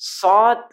7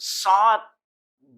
7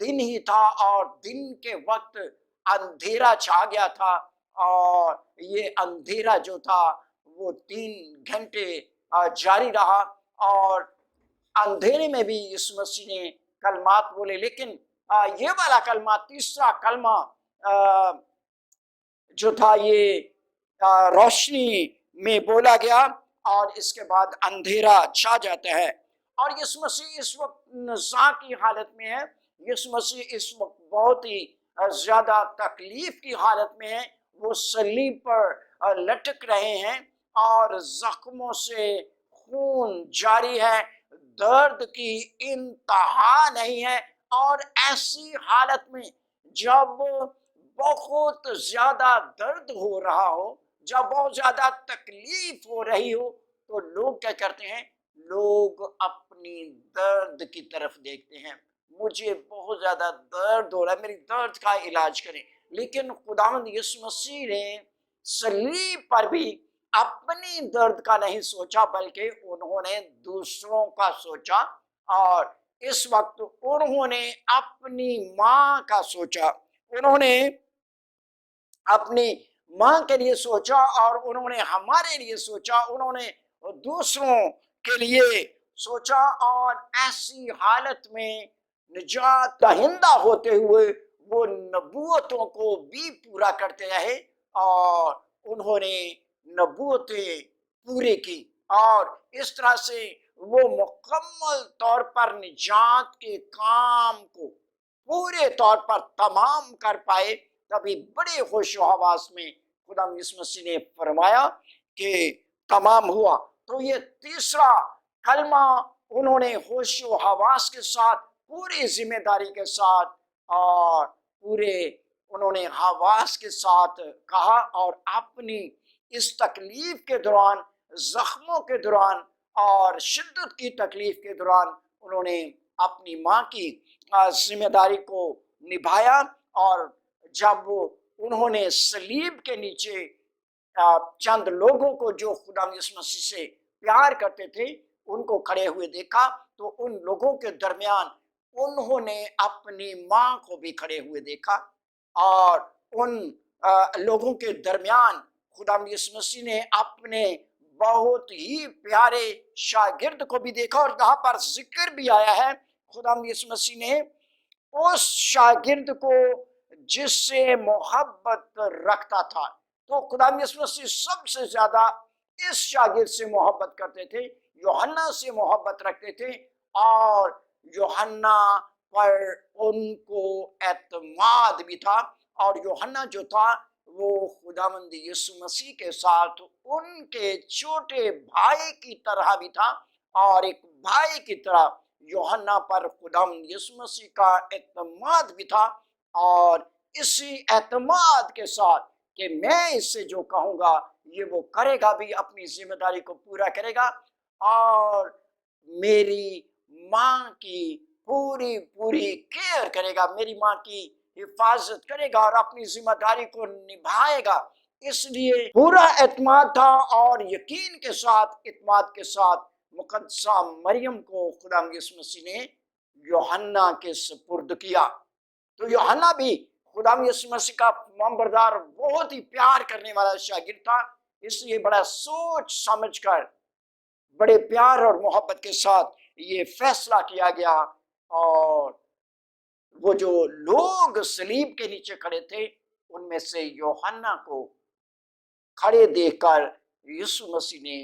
دن ہی تھا اور دن کے وقت اندھیرا چھا گیا تھا، اور یہ اندھیرا جو تھا وہ 3 گھنٹے جاری رہا، اور اندھیرے میں بھی یسوع مسیح نے کلمات بولے، لیکن یہ والا کلمہ، تیسرا کلمہ جو تھا یہ روشنی میں بولا گیا، اور اس کے بعد اندھیرا چھا جاتا ہے۔ اور یسوع مسیح اس وقت نزاع کی حالت میں ہے، یسوع مسیح اس وقت بہت ہی زیادہ تکلیف کی حالت میں ہے، وہ صلیب پر لٹک رہے ہیں اور زخموں سے خون جاری ہے، درد کی انتہا نہیں ہے، اور ایسی حالت میں جب بہت زیادہ درد ہو رہا ہو، جب بہت زیادہ تکلیف ہو رہی ہو، تو لوگ کیا کرتے ہیں؟ لوگ اپنی درد کی طرف دیکھتے ہیں، مجھے بہت زیادہ درد ہو رہا ہے، میری درد کا علاج کریں۔ لیکن خداوند یسوع مسیح نے صلیب پر بھی اپنی درد کا نہیں سوچا، بلکہ انہوں نے دوسروں کا سوچا، اور اس وقت انہوں نے اپنی ماں کا سوچا، انہوں نے اپنی ماں کے لیے سوچا، اور انہوں نے ہمارے لیے سوچا، انہوں نے دوسروں کے لیے سوچا، اور ایسی حالت میں نجات دہندہ ہوتے ہوئے وہ نبوتوں کو بھی پورا کرتے رہے، اور انہوں نے نبوتیں پوری کی، اور اس طرح سے وہ مکمل طور پر نجات کے کام کو پورے طور پر تمام کر پائے۔ تبھی بڑے ہوش و حواس میں خدا یسوع مسیح نے فرمایا کہ تمام ہوا۔ تو یہ تیسرا کلمہ انہوں نے ہوش و حواس کے ساتھ، پوری ذمہ داری کے ساتھ، اور پورے انہوں نے حواس کے ساتھ کہا، اور اپنی اس تکلیف کے دوران، زخموں کے دوران اور شدت کی تکلیف کے دوران انہوں نے اپنی ماں کی ذمہ داری کو نبھایا، اور جب انہوں نے صلیب کے نیچے چند لوگوں کو جو خدا یسوع مسیح سے پیار کرتے تھے ان کو کھڑے ہوئے دیکھا، تو ان لوگوں کے درمیان انہوں نے اپنی ماں کو بھی کھڑے ہوئے دیکھا، اور ان لوگوں کے درمیان خدا یسوع مسیح نے اپنے بہت ہی پیارے شاگرد کو بھی دیکھا، اور یہاں پر ذکر بھی آیا ہے خدا یسوع مسیح نے اس شاگرد کو جس سے محبت رکھتا تھا۔ تو خدا یسوع مسیح سب سے زیادہ اس شاگرد سے محبت کرتے تھے، یوحنا سے محبت رکھتے تھے، اور یوحنا پر ان کو اعتماد بھی تھا، اور یوحنا جو تھا وہ خداوند یسوع مسیح کے ساتھ ان کے چھوٹے بھائی کی طرح بھی تھا، اور ایک بھائی کی طرح یوحنا پر خداوند یسوع مسیح کا اعتماد بھی تھا، اور اسی اعتماد کے ساتھ کہ میں اس سے جو کہوں گا یہ وہ کرے گا بھی، اپنی ذمہ داری کو پورا کرے گا، اور میری ماں کی پوری کیئر کرے گا، میری ماں کی حفاظت کرے گا، اور اپنی ذمہ داری کو نبھائے گا۔ اس لیے پورا اعتماد تھا، اور یقین کے ساتھ، اعتماد کے ساتھ مقدسہ مریم کو خدا یسوع مسیح نے یوحنا کے سپرد کیا۔ تو یوحنا بھی خدا یسوع مسیح کا فرمانبردار، بہت ہی پیار کرنے والا شاگرد تھا، اس لیے بڑا سوچ سمجھ کر، بڑے پیار اور محبت کے ساتھ یہ فیصلہ کیا گیا، اور وہ جو لوگ صلیب کے نیچے کھڑے تھے ان میں سے یوحنا کو کھڑے دیکھ کر یسوع مسیح نے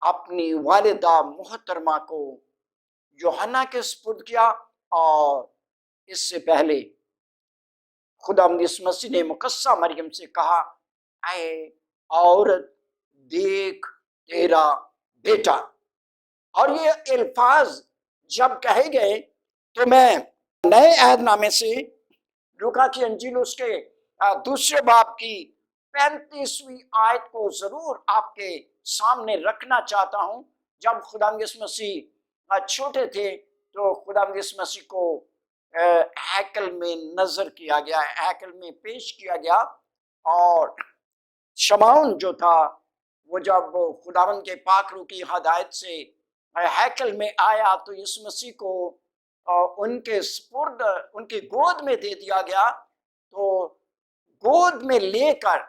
اپنی والدہ محترمہ کو یوحنا کے سپرد کیا، اور اس سے پہلے خدا یسوع مسیح نے مقدسہ مریم سے کہا، اے عورت دیکھ تیرا بیٹا۔ اور یہ الفاظ جب کہے گئے تو میں نئے عہد نامے سے لوکا کی انجیل اس کے دوسرے باب کی 35ویں آیت کو ضرور آپ کے سامنے رکھنا چاہتا ہوں۔ جب خدا یسوع مسیح چھوٹے تھے تو خدا یسوع مسیح کو ہیکل میں نظر کیا گیا، ہیکل میں پیش کیا گیا، اور شمعون جو تھا وہ جب خداوند کے پاک روح کی ہدایت سے ہیکل میں آیا تو یسوع مسیح کو ان کے سپرد ان کی گود میں دے دیا گیا، تو گود میں لے کر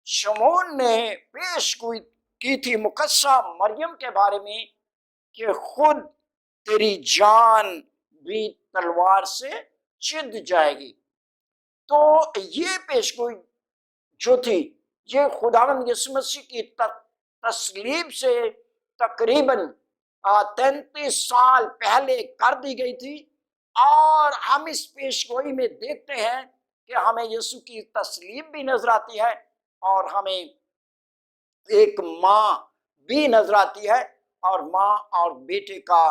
شمعون نے پیش گوئی کی تھی مقدسہ مریم کے بارے میں کہ خود تیری جان بھی تلوار سے چد جائے گی۔ تو یہ پیش گوئی جو تھی، یہ خداوند یسوع مسیح کی تصلیب سے تقریباً 33 سال پہلے کر دی گئی تھی، اور ہم اس پیش گوئی میں دیکھتے ہیں کہ ہمیں یسوع کی تصلیب بھی نظر آتی ہے، اور ہمیں ایک ماں بھی نظر آتی ہے، اور ماں اور بیٹے کا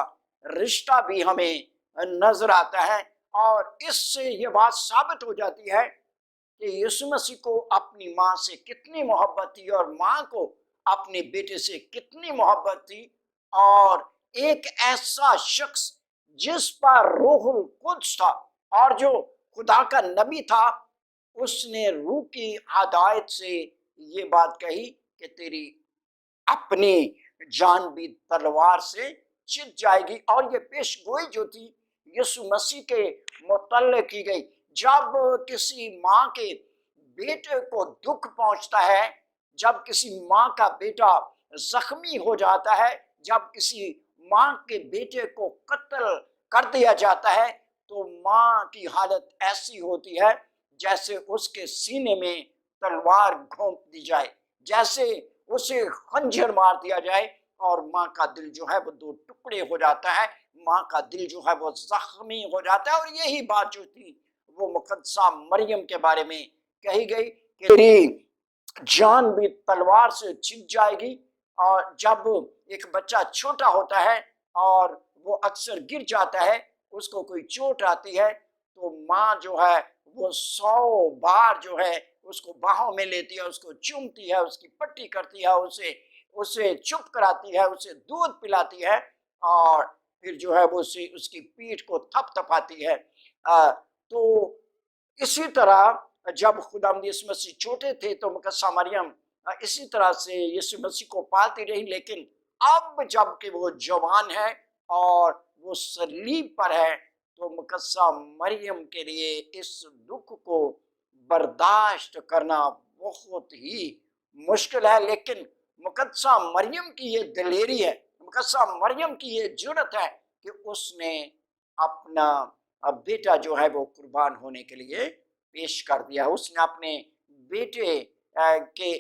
رشتہ بھی ہمیں نظر آتا ہے، اور اس سے یہ بات ثابت ہو جاتی ہے کہ یسوع مسیح کو اپنی ماں سے کتنی محبت تھی، اور ماں کو اپنے بیٹے سے کتنی محبت تھی، اور ایک ایسا شخص جس پر روح القدس تھا اور جو خدا کا نبی تھا، اس نے روح کی ہدایت سے یہ بات کہی کہ تیری اپنی جان بھی تلوار سے چت جائے گی۔ اور یہ پیش گوئی جو تھی یسوع مسیح کے متعلق کی گئی۔ جب کسی ماں کے بیٹے کو دکھ پہنچتا ہے، جب کسی ماں کا بیٹا زخمی ہو جاتا ہے، جب کسی ماں کے بیٹے کو قتل کر دیا جاتا ہے، تو ماں کی حالت ایسی ہوتی ہے جیسے اس کے سینے میں تلوار گھونپ دی جائے، جیسے اسے خنجر مار دیا جائے، اور ماں کا دل جو ہے وہ دو ٹکڑے ہو جاتا ہے، ماں کا دل جو ہے وہ زخمی ہو جاتا ہے۔ اور یہی بات جو تھی وہ مقدسہ مریم کے بارے میں کہی گئی کہ تیری جان بھی تلوار سے چھن جائے گی۔ اور جب ایک بچہ چھوٹا ہوتا ہے اور وہ اکثر گر جاتا ہے، اس کو کوئی چوٹ آتی ہے، تو ماں جو ہے وہ 100 بار جو ہے اس کو باہوں میں لیتی ہے، اس کو چومتی ہے، اس کی پٹی کرتی ہے، اسے چپ کراتی ہے، اسے دودھ پلاتی ہے، اور پھر جو ہے وہ اس کی پیٹھ کو تھپ تھپاتی ہے۔ تو اسی طرح جب خداوند یسوع مسیح چھوٹے تھے تو مقدسہ مریم اسی طرح سے یسوع مسیح کو پالتی رہی، لیکن اب جب کہ وہ جوان ہے اور وہ صلیب پر ہے، تو مقدسہ مریم کے لیے اس دکھ کو برداشت کرنا بہت ہی مشکل ہے۔ لیکن مقدسہ مریم کی یہ دلیری ہے، مقدسہ مریم کی یہ جرأت ہے کہ اس نے اپنا بیٹا جو ہے وہ قربان ہونے کے لیے پیش کر دیا۔ اس نے اپنے بیٹے کے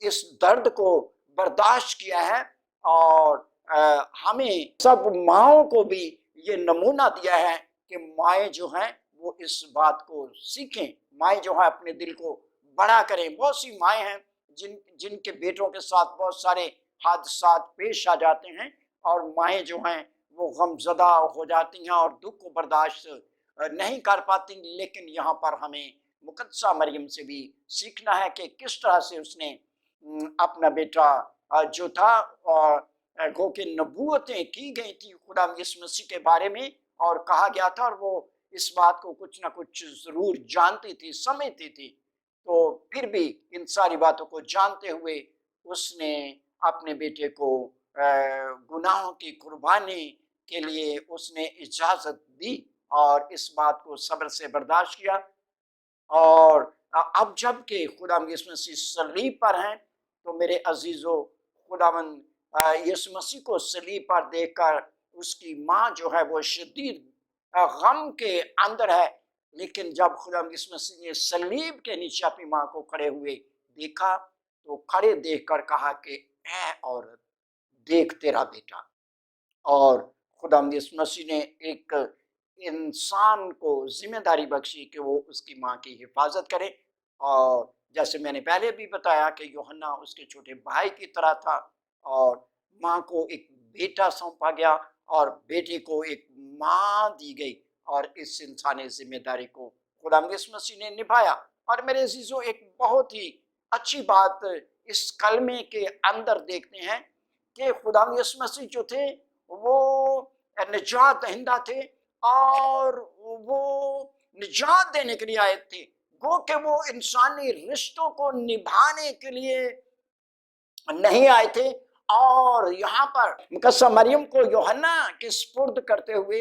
اس درد کو برداشت کیا ہے، اور ہمیں سب ماؤں کو بھی یہ نمونہ دیا ہے کہ مائیں جو ہیں وہ اس بات کو سیکھیں، مائیں جو ہیں اپنے دل کو بڑا کریں۔ بہت سی مائیں ہیں جن کے بیٹوں کے ساتھ بہت سارے حادثات پیش آ جاتے ہیں، اور مائیں جو ہیں وہ غم زدہ ہو جاتی ہیں اور دکھ کو برداشت نہیں کر پاتی۔ لیکن یہاں پر ہمیں مقدسہ مریم سے بھی سیکھنا ہے کہ کس طرح سے اس نے اپنا بیٹا جو تھا، گو کہ نبوتیں کی گئی تھی خدا یسوع مسیح کے بارے میں، اور کہا گیا تھا، اور وہ اس بات کو کچھ نہ کچھ ضرور جانتی تھی، سمجھتی تھی، تو پھر بھی ان ساری باتوں کو جانتے ہوئے اس نے اپنے بیٹے کو گناہوں کی قربانی کے لیے اس نے اجازت دی، اور اس بات کو صبر سے برداشت کیا۔ اور اب جب کہ خداوند یسوع مسیح صلیب پر ہیں، تو میرے عزیزو، خداوند یسوع مسیح کو صلیب پر دیکھ کر اس کی ماں جو ہے وہ شدید غم کے اندر ہے، لیکن جب خداوند یسوع مسیح نے صلیب کے نیچے اپنی ماں کو کھڑے ہوئے دیکھا، تو کھڑے دیکھ کر کہا کہ اے عورت، دیکھ تیرا بیٹا۔ اور خداوند یسوع مسیح نے ایک انسان کو ذمہ داری بخشی کہ وہ اس کی ماں کی حفاظت کرے، اور جیسے میں نے پہلے بھی بتایا کہ یوحنا اس کے چھوٹے بھائی کی طرح تھا، اور ماں کو ایک بیٹا سونپا گیا اور بیٹے کو ایک ماں دی گئی، اور اس انسانی ذمہ داری کو خداوند یسوع مسیح نے نبھایا۔ اور میرے عزیزو، ایک بہت ہی اچھی بات اس کلمے کے اندر دیکھتے ہیں کہ خداوند یسوع مسیح جو تھے وہ نجات دہندہ تھے، اور وہ نجات دینے کے لیے آئے تھے، گو کہ وہ انسانی رشتوں کو نبھانے کے لیے نہیں آئے تھے۔ اور یہاں پر مقدسہ مریم کو یوحنا کے سپرد کرتے ہوئے